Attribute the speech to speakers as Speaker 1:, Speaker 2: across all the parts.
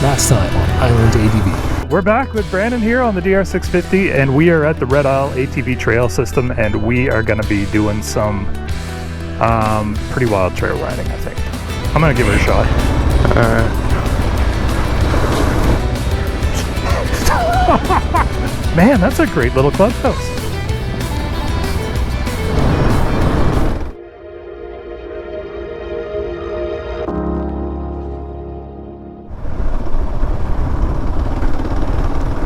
Speaker 1: last time on Island ADV.
Speaker 2: We're back with Brandon here on the DR650, and we are at the Red Isle ATV Trail system, and we are going to be doing some pretty wild trail riding, I think. I'm going to give it a shot. Man, that's a great little clubhouse.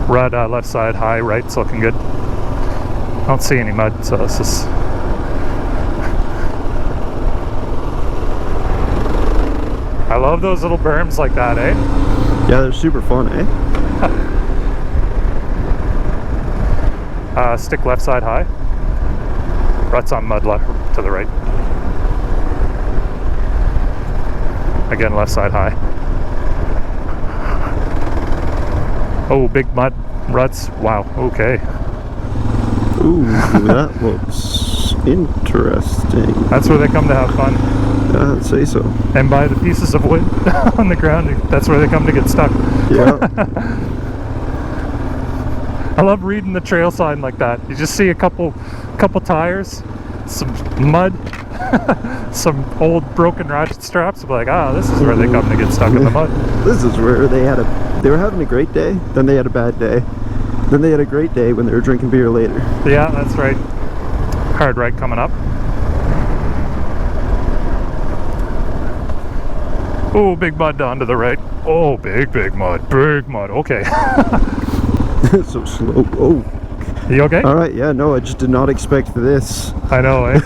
Speaker 2: Red left side high, right's looking good. I don't see any mud, so this is... I love those little berms like that, eh?
Speaker 3: Yeah, they're super fun, eh?
Speaker 2: Stick left side high. Ruts on mud left to the right. Again, left side high. Oh, big mud ruts. Wow, okay.
Speaker 3: Ooh, that looks interesting.
Speaker 2: That's where they come to have fun.
Speaker 3: Yeah, I'd say so.
Speaker 2: And by the pieces of wood on the ground, that's where they come to get stuck.
Speaker 3: Yeah.
Speaker 2: I love reading the trail sign like that. You just see a couple tires, some mud, some old broken ratchet straps. Be like, this is where they come to get stuck in the mud.
Speaker 3: This is where they were having a great day, then they had a bad day, then they had a great day when they were drinking beer later.
Speaker 2: Yeah, that's right. Hard right coming up. Oh, big mud down to the right. Oh, big mud, okay.
Speaker 3: So slow. Oh.
Speaker 2: You okay?
Speaker 3: Alright, yeah, no, I just did not expect this.
Speaker 2: I know, eh?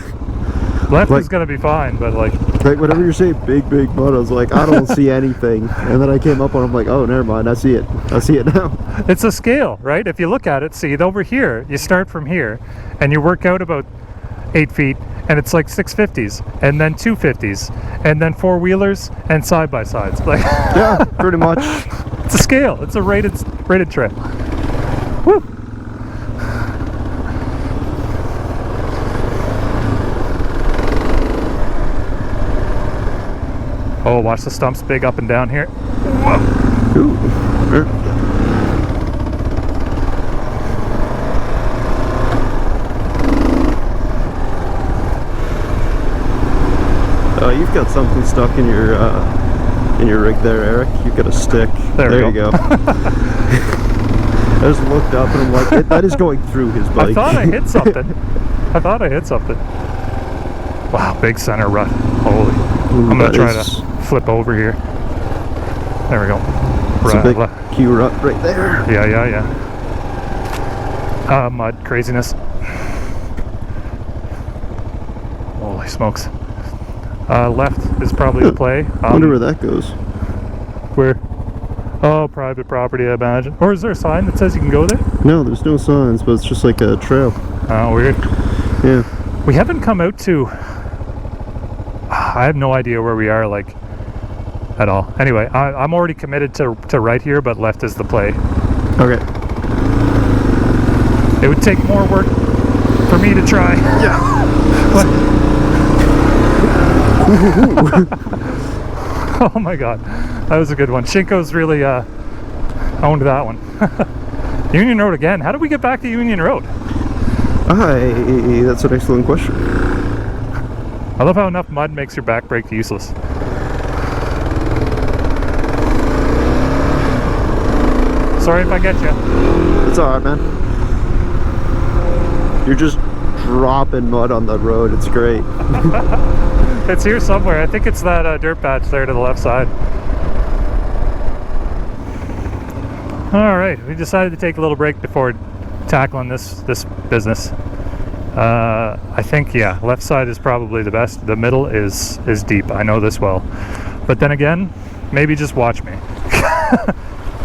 Speaker 2: Left is gonna be fine, but like
Speaker 3: whenever you're saying big mud, I was like, I don't see anything. And then I came up and I'm like, oh, never mind, I see it now.
Speaker 2: It's a scale, right? If you look at it, see, over here, you start from here, and you work out about 8 feet, and it's like 650s, and then 250s, and then four-wheelers, and side-by-sides. Like,
Speaker 3: yeah, pretty much.
Speaker 2: It's a scale. It's a rated trail. Woo! Oh, watch the stumps big up and down here. Whoa.
Speaker 3: Ooh. You've got something stuck in your rig there, Eric. You've got a stick. There you go. I just looked up and I'm like, that is going through his bike.
Speaker 2: I thought I hit something. Wow, big center rut. Holy.
Speaker 3: Ooh,
Speaker 2: I'm going to try to flip over here. There we go.
Speaker 3: It's a big Q rut right there.
Speaker 2: Yeah. Mud craziness. Holy smokes. Left is probably the play.
Speaker 3: I wonder where that goes.
Speaker 2: Where? Oh, private property, I imagine. Or is there a sign that says you can go there?
Speaker 3: No, there's no signs, but it's just like a trail.
Speaker 2: Oh, weird.
Speaker 3: Yeah.
Speaker 2: We haven't come out to... I have no idea where we are, like, at all. Anyway, I'm already committed to right here, but left is the play.
Speaker 3: Okay.
Speaker 2: It would take more work for me to try.
Speaker 3: Yeah.
Speaker 2: Oh my god, that was a good one. Shinko's really owned that one. Union Road again. How did we get back to Union Road?
Speaker 3: That's an excellent question.
Speaker 2: I love how enough mud makes your back brake useless. Sorry if I get you.
Speaker 3: It's alright, man. You're just dropping mud on the road. It's great.
Speaker 2: It's here somewhere. I think it's that dirt patch there to the left side. Alright, we decided to take a little break before tackling this business. I think, yeah, left side is probably the best. The middle is deep. I know this well. But then again, maybe just watch me.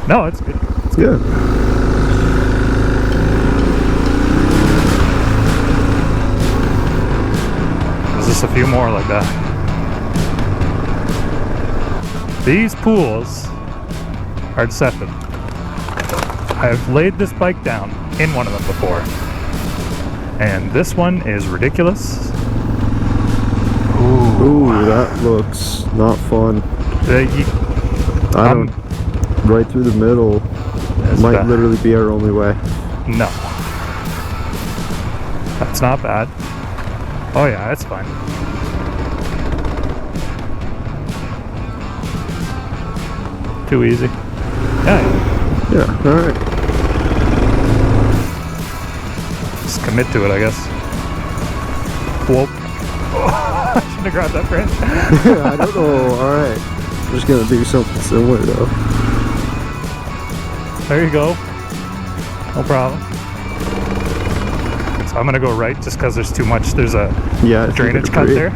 Speaker 2: No, it's good.
Speaker 3: It's good.
Speaker 2: Just a few more like that. These pools are deceptive. I've laid this bike down in one of them before, and this one is ridiculous.
Speaker 3: Ooh, that looks not fun. right through the middle
Speaker 2: That's
Speaker 3: might
Speaker 2: bad.
Speaker 3: literally be our only way.
Speaker 2: No. That's not bad. Oh yeah, that's fine. Too easy. Yeah.
Speaker 3: Yeah, alright.
Speaker 2: Just commit to it, I guess. Whoa. I shouldn't have grabbed that branch.
Speaker 3: Yeah, I don't know. Alright. I'm just gonna do something similar though.
Speaker 2: There you go. No problem. So I'm gonna go right just because there's too much. There's a
Speaker 3: Yeah, I think
Speaker 2: drainage
Speaker 3: it'd
Speaker 2: cut
Speaker 3: agree.
Speaker 2: there.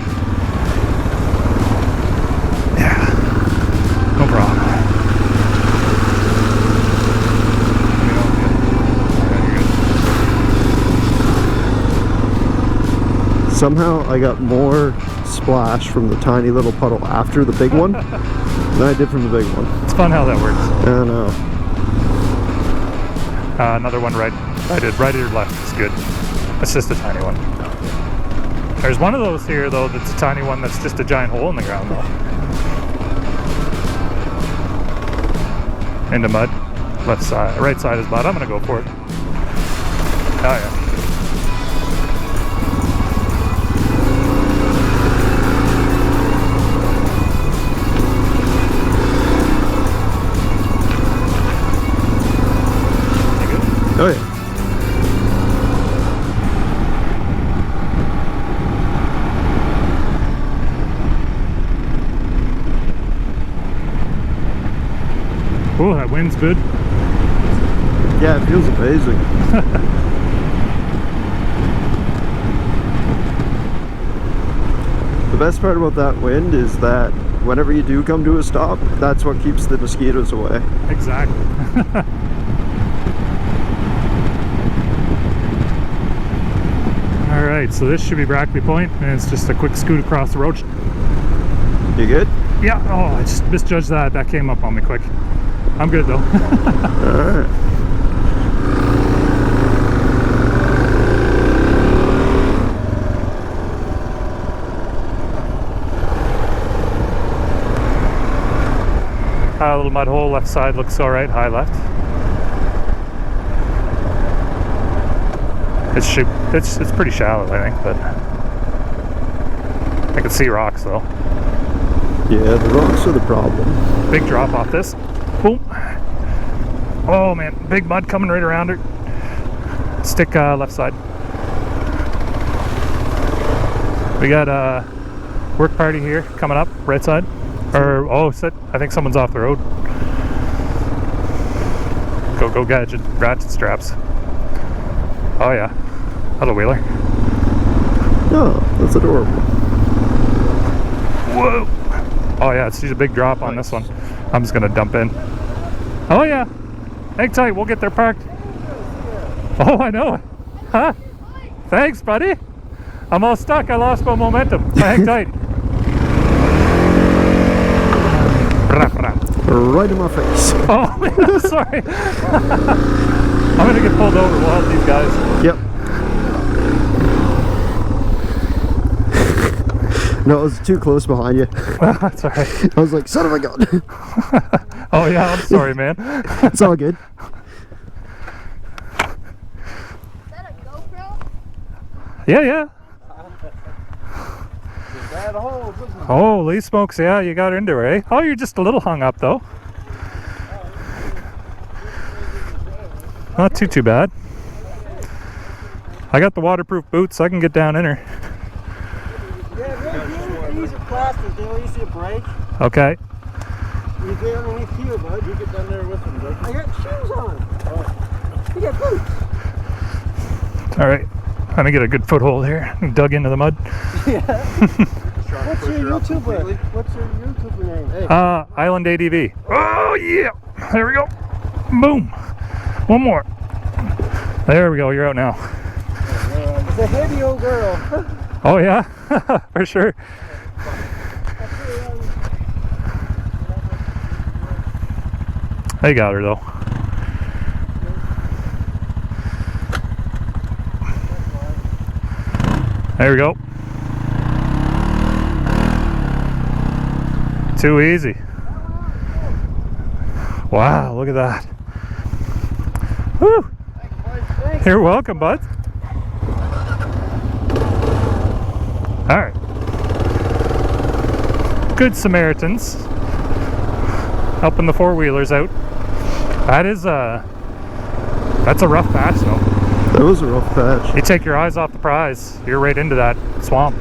Speaker 2: Yeah. No problem.
Speaker 3: Somehow I got more splash from the tiny little puddle after the big one than I did from the big one.
Speaker 2: It's fun how that works.
Speaker 3: I don't know.
Speaker 2: Another one right. Right or left is good. It's just a tiny one. There's one of those here though that's a tiny one that's just a giant hole in the ground though. Into mud. Left side, right side is mud. I'm gonna go for it. Oh yeah. You good?
Speaker 3: Oh yeah.
Speaker 2: Oh, that wind's good.
Speaker 3: Yeah, it feels amazing. The best part about that wind is that whenever you do come to a stop, that's what keeps the mosquitoes away.
Speaker 2: Exactly. Alright, so this should be Brackley Point, and it's just a quick scoot across the road.
Speaker 3: You good?
Speaker 2: Yeah, oh, I just misjudged that. That came up on me quick. I'm good though.
Speaker 3: Alright.
Speaker 2: A little mud hole, left side looks alright, high left. It's pretty shallow, I think, but I can see rocks though.
Speaker 3: Yeah, the rocks are the problem.
Speaker 2: Big drop off this. Boom. Oh man, big mud coming right around her. Stick left side. We got a work party here coming up, right side. Or, oh, I think someone's off the road. Go gadget, ratchet straps. Oh yeah, hello wheeler.
Speaker 3: Oh, that's adorable.
Speaker 2: Whoa! Oh yeah, she's a big drop on this one. I'm just gonna dump in. Oh yeah, hang tight, we'll get there parked. Oh, I know. Huh? Thanks, buddy. I'm all stuck, I lost my momentum. Hang tight.
Speaker 3: Right in my face.
Speaker 2: Oh man, I'm sorry. I'm gonna get pulled over, we'll help these guys.
Speaker 3: Yep. No, it was too close behind you.
Speaker 2: That's alright.
Speaker 3: I was like, son of a gun.
Speaker 2: Oh yeah, I'm sorry, man.
Speaker 3: It's all good.
Speaker 4: Is that a GoPro?
Speaker 2: Yeah. Holy smokes, yeah, you got into her, eh? Oh, you're just a little hung up though. Not too bad. I got the waterproof boots, so I can get down in her.
Speaker 5: Yeah, these are plastic, they only see a break.
Speaker 2: Okay.
Speaker 5: You get underneath here, bud. You get down there with them, bud. I got shoes on. You got boots.
Speaker 2: Alright. I'm gonna get a good foothold here. Dug into the mud.
Speaker 5: Yeah. What's your YouTuber name? Hey.
Speaker 2: Island ATV. Oh yeah! There we go. Boom! One more. There we go, you're out now.
Speaker 5: It's a heavy old girl.
Speaker 2: Oh yeah, for sure. I got her though. There we go. Too easy. Wow, look at that. Woo! You're welcome, bud. Alright. Good Samaritans. Helping the four-wheelers out. That's a rough patch though.
Speaker 3: That was a rough patch.
Speaker 2: You take your eyes off the prize, you're right into that swamp.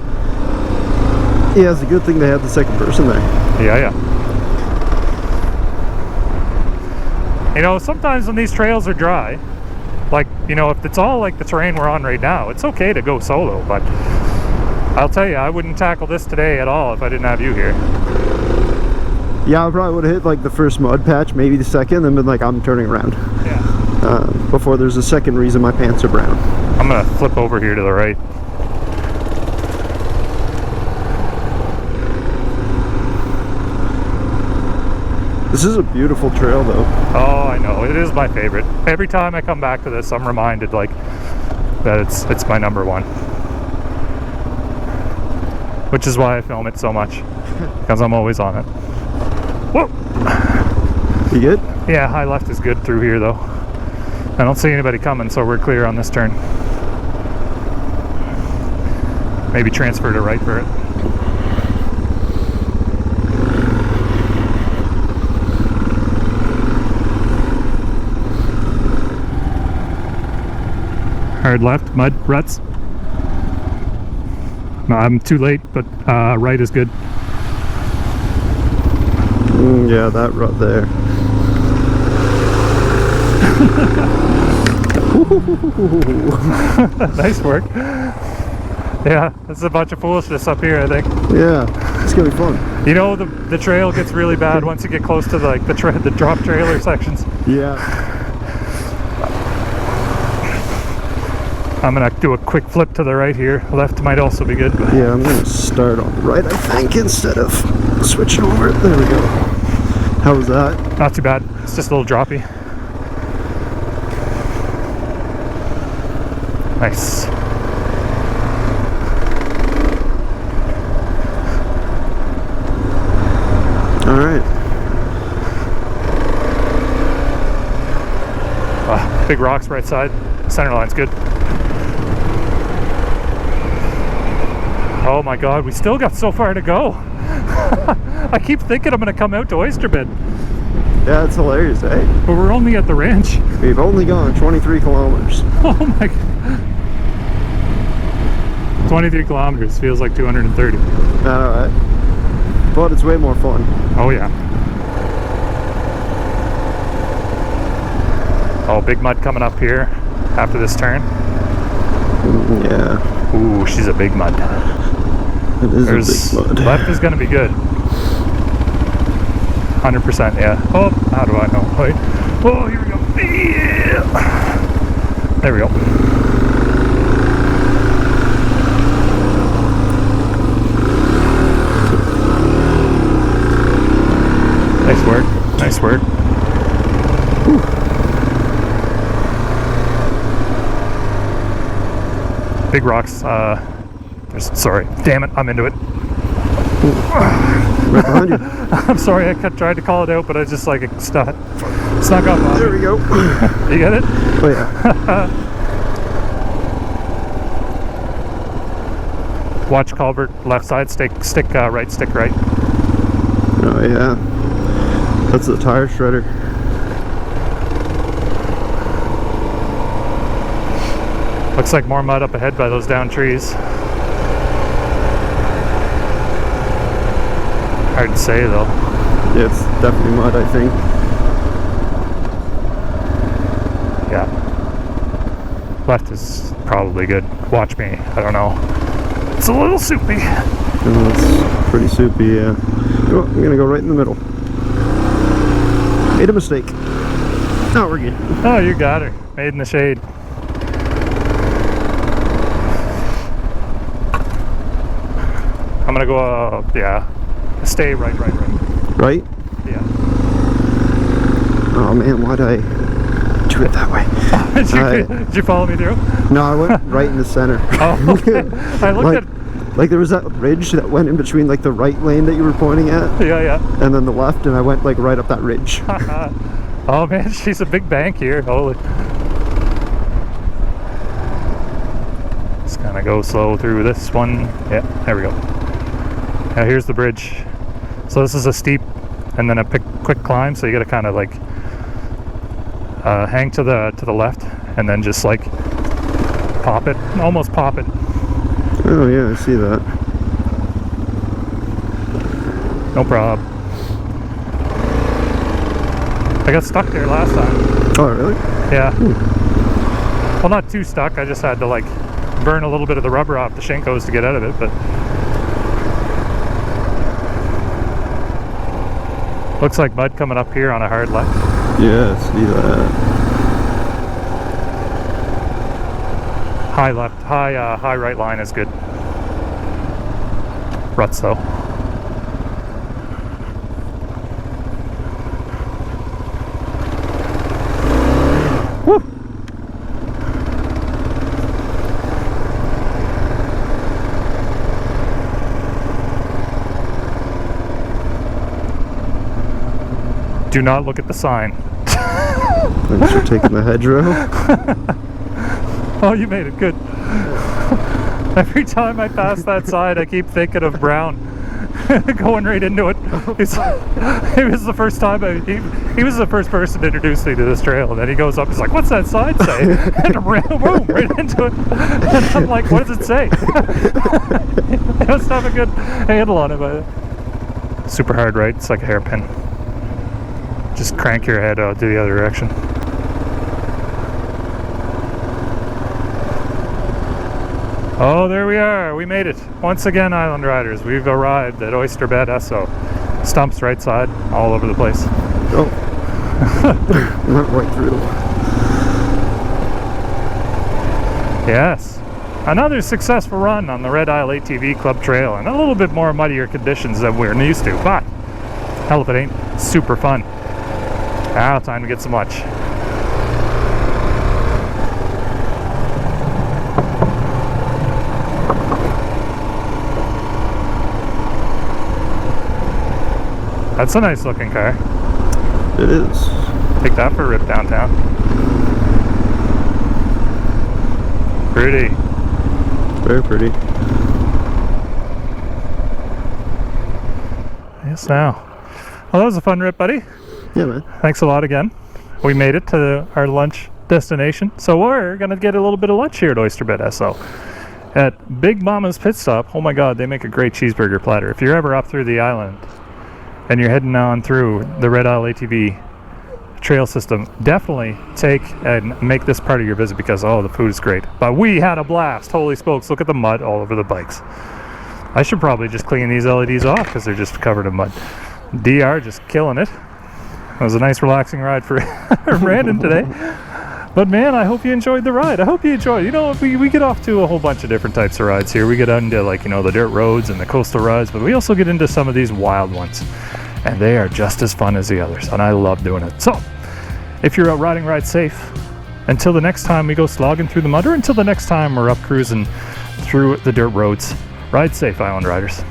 Speaker 3: Yeah, it's a good thing they had the second person there.
Speaker 2: Yeah. You know, sometimes when these trails are dry, like, you know, if it's all like the terrain we're on right now, it's okay to go solo, but I'll tell you, I wouldn't tackle this today at all if I didn't have you here.
Speaker 3: Yeah, I probably would have hit like the first mud patch, maybe the second, and been like, I'm turning around.
Speaker 2: Yeah.
Speaker 3: Before there's a second reason my pants are brown.
Speaker 2: I'm gonna flip over here to the right.
Speaker 3: This is a beautiful trail though.
Speaker 2: Oh, I know, it is my favorite. Every time I come back to this, I'm reminded like that it's my number one. Which is why I film it so much, because I'm always on it. Whoa!
Speaker 3: You good?
Speaker 2: Yeah, high left is good through here though. I don't see anybody coming, so we're clear on this turn. Maybe transfer to right for it. Hard left, mud, ruts. No, I'm too late, but right is good.
Speaker 3: Yeah, that rut there.
Speaker 2: Nice work. Yeah, this is a bunch of foolishness up here, I think.
Speaker 3: Yeah, it's gonna be fun.
Speaker 2: You know, the trail gets really bad once you get close to like the drop trailer sections.
Speaker 3: Yeah.
Speaker 2: I'm gonna do a quick flip to the right here. Left might also be good. But
Speaker 3: Yeah, I'm gonna start on the right, I think, instead of switching over. There we go. How was that?
Speaker 2: not too bad. It's just a little droppy. Nice.
Speaker 3: All right.
Speaker 2: Big rocks right side. Center line's good. Oh my god, we still got so far to go. I keep thinking I'm gonna come out to Oyster Bend,
Speaker 3: Yeah, it's hilarious, eh?
Speaker 2: but we're only at the ranch.
Speaker 3: We've only gone 23 kilometers.
Speaker 2: Oh my god. 23 kilometers feels like 230.
Speaker 3: All right. But it's way more fun.
Speaker 2: Oh yeah. Oh, big mud coming up here after this turn.
Speaker 3: Yeah.
Speaker 2: Ooh, she's a big mud.
Speaker 3: It is a big mud.
Speaker 2: Left is gonna be good. 100%, yeah. Oh, how do I know? Wait. Oh, here we go. Yeah. There we go. Nice work. Nice work. Whew. Big rocks. Sorry. Damn it. I'm into it.
Speaker 3: Right behind you.
Speaker 2: I'm sorry. I tried to call it out, but I just like snuck up on
Speaker 3: There
Speaker 2: me.
Speaker 3: we go.
Speaker 2: You get it?
Speaker 3: Oh yeah.
Speaker 2: Watch culvert. Left side. Stick right. Stick right.
Speaker 3: Oh yeah. That's the tire shredder.
Speaker 2: Looks like more mud up ahead by those down trees. Hard to say though.
Speaker 3: Yeah, it's definitely mud, I think.
Speaker 2: Yeah. Left is probably good. Watch me. I don't know. It's a little soupy.
Speaker 3: Oh, it's pretty soupy, yeah. Oh, I'm gonna go right in the middle. Made a mistake. No, we're good.
Speaker 2: Oh, you got her. Made in the shade. I'm gonna go, yeah. Stay right.
Speaker 3: Right?
Speaker 2: Yeah.
Speaker 3: Oh man, why'd I do it that way?
Speaker 2: Did you follow me through?
Speaker 3: No, I went right in the center.
Speaker 2: Oh, okay. I looked
Speaker 3: Like there was that ridge that went in between like the right lane that you were pointing at
Speaker 2: yeah.
Speaker 3: and then the left, and I went like right up that ridge.
Speaker 2: Oh man, she's a big bank here. Holy. Just kind of go slow through this one. Yeah, there we go. Now here's the bridge. So this is a steep and then a quick climb. So you got to kind of like hang to the left and then just like pop it, almost pop it.
Speaker 3: Oh yeah, I see that.
Speaker 2: No problem. I got stuck there last time.
Speaker 3: Oh really?
Speaker 2: Yeah. Well, not too stuck. I just had to like burn a little bit of the rubber off the shinkos to get out of it, but looks like mud coming up here on a hard left.
Speaker 3: Yeah, I see that.
Speaker 2: High left, high right line is good. Ruts though. Woo! Do not look at the sign.
Speaker 3: Thanks for taking the hedgerow.
Speaker 2: Oh, you made it. Good. Every time I pass that sign, I keep thinking of Brown going right into it. It was the first time he was the first person to introduce me to this trail, and then he goes up. He's like, "What's that sign say?" And boom, right into it. And I'm like, "What does it say?" It must have a good handle on it, but super hard, right? It's like a hairpin. Just crank your head out to the other direction. Oh, there we are. We made it. Once again, Island Riders, we've arrived at Oyster Bed SO. Stumps right side, all over the place.
Speaker 3: Oh. Went right through.
Speaker 2: Yes. Another successful run on the Red Isle ATV Club Trail, and a little bit more muddier conditions than we're used to, but hell if it ain't super fun. Now, time to get some lunch. That's a nice looking car.
Speaker 3: It is.
Speaker 2: Take that for a rip downtown. Pretty.
Speaker 3: Very pretty.
Speaker 2: Yes, now. Well, that was a fun rip, buddy.
Speaker 3: Yeah, man.
Speaker 2: Thanks a lot again. We made it to our lunch destination. So we're going to get a little bit of lunch here at Oyster Bed SO. At Big Mama's Pit Stop, oh my god, they make a great cheeseburger platter. If you're ever up through the island and you're heading on through the Red Isle ATV trail system, definitely take and make this part of your visit because, oh, the food is great. But we had a blast. Holy smokes, look at the mud all over the bikes. I should probably just clean these LEDs off because they're just covered in mud. DR just killing it. It was a nice relaxing ride for Brandon today. But man, I hope you enjoyed the ride. I hope you enjoyed. You know, we get off to a whole bunch of different types of rides here. We get into, like, you know, the dirt roads and the coastal rides, but we also get into some of these wild ones. And they are just as fun as the others, and I love doing it. So, if you're out riding, ride safe. Until the next time we go slogging through the mud, or until the next time we're up cruising through the dirt roads, ride safe, Island Riders.